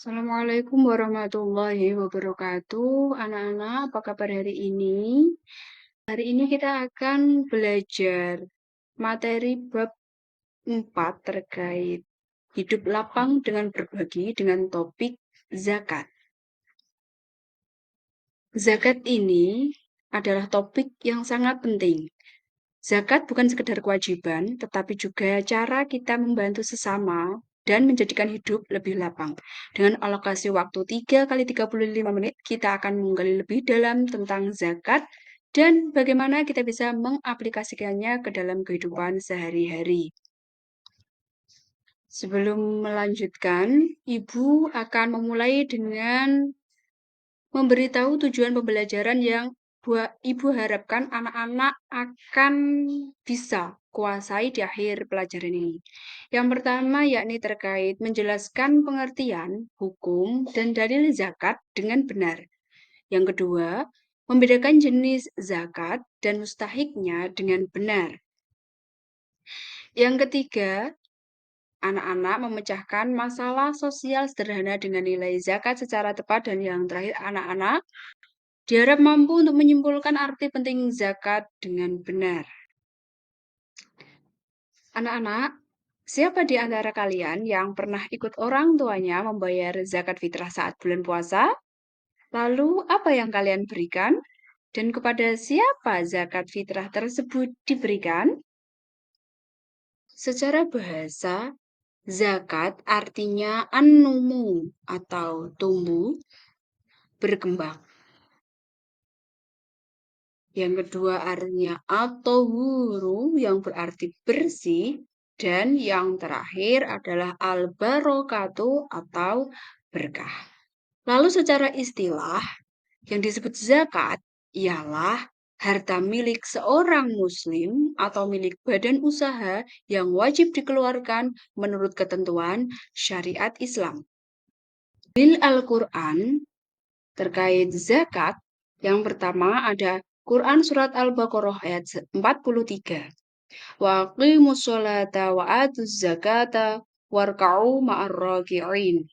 Assalamualaikum warahmatullahi wabarakatuh. Anak-anak, apa kabar hari ini? Hari ini kita akan belajar materi bab 4 terkait hidup lapang dengan berbagi dengan topik zakat. Zakat ini adalah topik yang sangat penting. Zakat bukan sekedar kewajiban, tetapi juga cara kita membantu sesama dan menjadikan hidup lebih lapang. Dengan alokasi waktu 3 kali 35 menit, kita akan menggali lebih dalam tentang zakat dan bagaimana kita bisa mengaplikasikannya ke dalam kehidupan sehari-hari. Sebelum melanjutkan, Ibu akan memulai dengan memberitahu tujuan pembelajaran yang Ibu harapkan anak-anak akan bisa kuasai di akhir pelajaran ini. Yang pertama yakni terkait menjelaskan pengertian, hukum, dan dalil zakat dengan benar. Yang kedua, membedakan jenis zakat dan mustahiknya dengan benar. Yang ketiga, anak-anak memecahkan masalah sosial sederhana dengan nilai zakat secara tepat. Dan yang terakhir, anak-anak diharap mampu untuk menyimpulkan arti penting zakat dengan benar. Anak-anak, siapa di antara kalian yang pernah ikut orang tuanya membayar zakat fitrah saat bulan puasa? Lalu, apa yang kalian berikan? Dan kepada siapa zakat fitrah tersebut diberikan? Secara bahasa, zakat artinya an-numu atau tumbuh, berkembang. Yang kedua artinya at-tahuru yang berarti bersih. Dan yang terakhir adalah al-barokatu atau berkah. Lalu secara istilah, yang disebut zakat ialah harta milik seorang muslim atau milik badan usaha yang wajib dikeluarkan menurut ketentuan syariat Islam. Di Al-Quran terkait zakat, yang pertama ada Quran Surat Al-Baqarah ayat 43. Wa aqimus sholata wa atuz zakata warka'u ma'ar raki'in.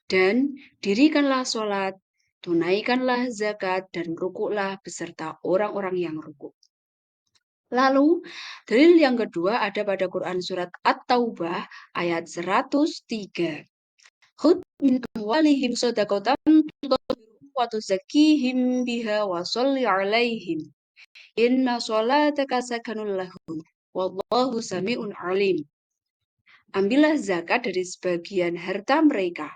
Dan dirikanlah sholat, tunaikanlah zakat, dan rukuklah beserta orang-orang yang rukuk. Lalu, dalil yang kedua ada pada Quran Surat At-Taubah ayat 103. Khudh min amwalihim shadaqatan tutahhiruhum wa tuzakkihim biha wa sholli 'alaihim. Inna sholataka sakanun lahum. Wallahu sami'un alim. Ambillah zakat dari sebagian harta mereka.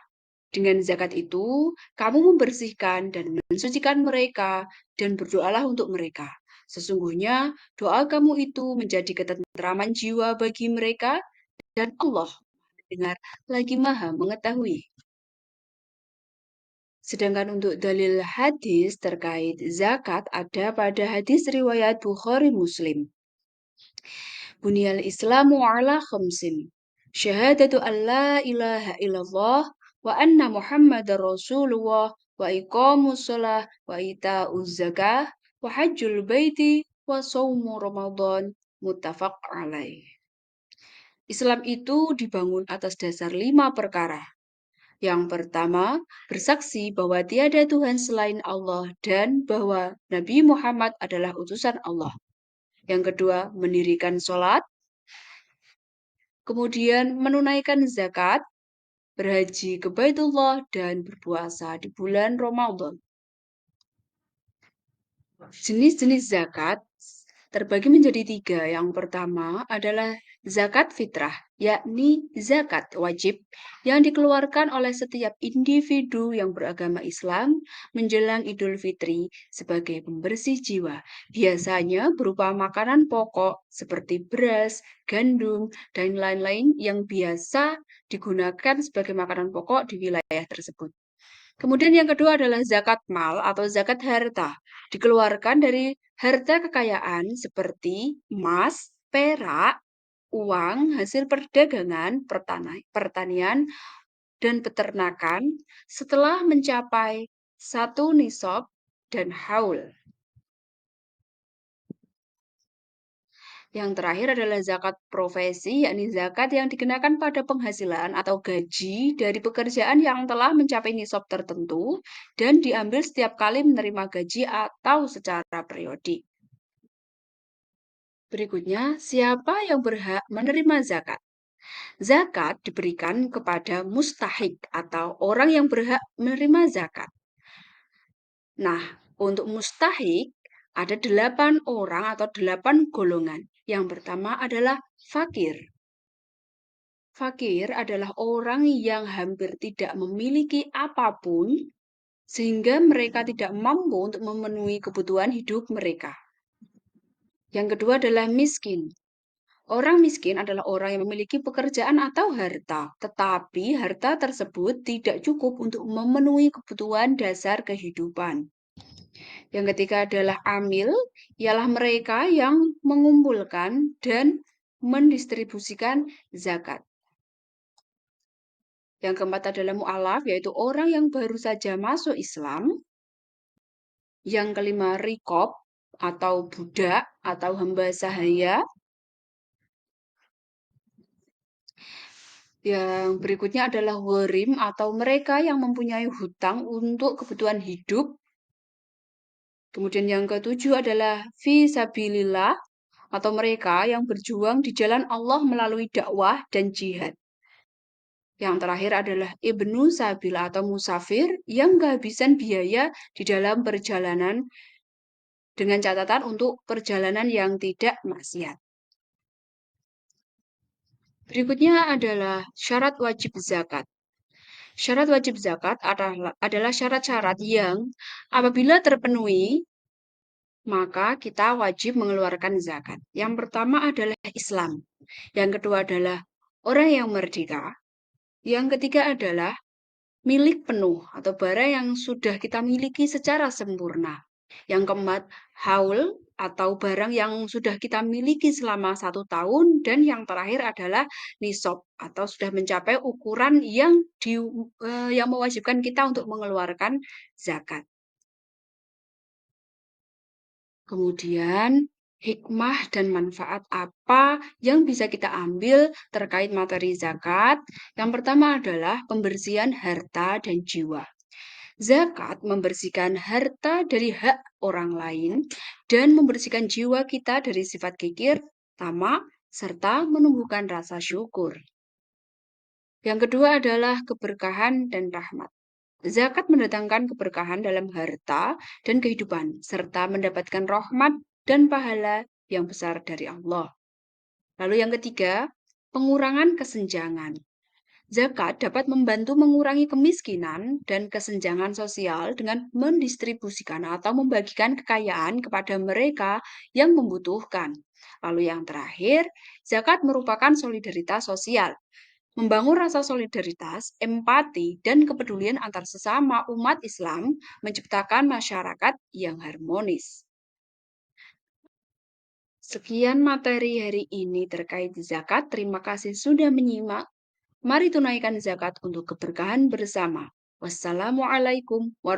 Dengan zakat itu, kamu membersihkan dan mensucikan mereka dan berdoalah untuk mereka. Sesungguhnya doa kamu itu menjadi ketentraman jiwa bagi mereka dan Allah mendengar lagi Maha mengetahui. Sedangkan untuk dalil hadis terkait zakat ada pada hadis riwayat Bukhari Muslim. Bunyal Islamu ala khamsin. Syahadatu an la ilaha illallah wa anna Muhammadar Rasulullah wa iqamus shalah wa ita'uz zakah wa hajjul baiti wa shaumu Ramadan muttafaq alaih. Islam itu dibangun atas dasar 5 perkara. Yang pertama, bersaksi bahwa tiada Tuhan selain Allah dan bahwa Nabi Muhammad adalah utusan Allah. Yang kedua, mendirikan sholat. Kemudian menunaikan zakat, berhaji ke Baitullah, dan berpuasa di bulan Ramadan. Jenis-jenis zakat terbagi menjadi 3. Yang pertama adalah zakat fitrah, yakni zakat wajib yang dikeluarkan oleh setiap individu yang beragama Islam menjelang Idul Fitri sebagai pembersih jiwa. Biasanya berupa makanan pokok seperti beras, gandum, dan lain-lain yang biasa digunakan sebagai makanan pokok di wilayah tersebut. Kemudian yang kedua adalah zakat mal atau zakat harta. Dikeluarkan dari harta kekayaan seperti emas, perak, uang, hasil perdagangan, pertanian, dan peternakan setelah mencapai 1 nisab dan haul. Yang terakhir adalah zakat profesi, yakni zakat yang dikenakan pada penghasilan atau gaji dari pekerjaan yang telah mencapai nisab tertentu dan diambil setiap kali menerima gaji atau secara periodik. Berikutnya, siapa yang berhak menerima zakat? Zakat diberikan kepada mustahik atau orang yang berhak menerima zakat. Nah, untuk mustahik ada 8 orang atau 8 golongan. Yang pertama adalah fakir. Fakir adalah orang yang hampir tidak memiliki apapun sehingga mereka tidak mampu untuk memenuhi kebutuhan hidup mereka. Yang kedua adalah miskin. Orang miskin adalah orang yang memiliki pekerjaan atau harta, tetapi harta tersebut tidak cukup untuk memenuhi kebutuhan dasar kehidupan. Yang ketiga adalah amil, ialah mereka yang mengumpulkan dan mendistribusikan zakat. Yang keempat adalah mu'alaf, yaitu orang yang baru saja masuk Islam. Yang kelima, rikob atau budak atau hamba sahaya. Yang berikutnya adalah gharim atau mereka yang mempunyai hutang untuk kebutuhan hidup. Kemudian yang ketujuh adalah fisabilillah atau mereka yang berjuang di jalan Allah melalui dakwah dan jihad. Yang terakhir adalah ibnu sabil atau musafir yang kehabisan biaya di dalam perjalanan dengan catatan untuk perjalanan yang tidak maksiat. Berikutnya adalah syarat wajib zakat. Syarat wajib zakat adalah syarat-syarat yang apabila terpenuhi, maka kita wajib mengeluarkan zakat. Yang pertama adalah Islam. Yang kedua adalah orang yang merdeka. Yang ketiga adalah milik penuh atau barang yang sudah kita miliki secara sempurna. Yang keempat, haul atau barang yang sudah kita miliki selama 1 tahun. Dan yang terakhir adalah nisab atau sudah mencapai ukuran yang mewajibkan kita untuk mengeluarkan zakat. Kemudian, hikmah dan manfaat apa yang bisa kita ambil terkait materi zakat? Yang pertama adalah pembersihan harta dan jiwa. Zakat membersihkan harta dari hak orang lain dan membersihkan jiwa kita dari sifat kikir, tamak, serta menumbuhkan rasa syukur. Yang kedua adalah keberkahan dan rahmat. Zakat mendatangkan keberkahan dalam harta dan kehidupan, serta mendapatkan rahmat dan pahala yang besar dari Allah. Lalu yang ketiga, pengurangan kesenjangan. Zakat dapat membantu mengurangi kemiskinan dan kesenjangan sosial dengan mendistribusikan atau membagikan kekayaan kepada mereka yang membutuhkan. Lalu yang terakhir, zakat merupakan solidaritas sosial. Membangun rasa solidaritas, empati, dan kepedulian antar sesama umat Islam menciptakan masyarakat yang harmonis. Sekian materi hari ini terkait zakat. Terima kasih sudah menyimak. Mari tunaikan zakat untuk keberkahan bersama. Wassalamualaikum warahmatullahi wabarakatuh.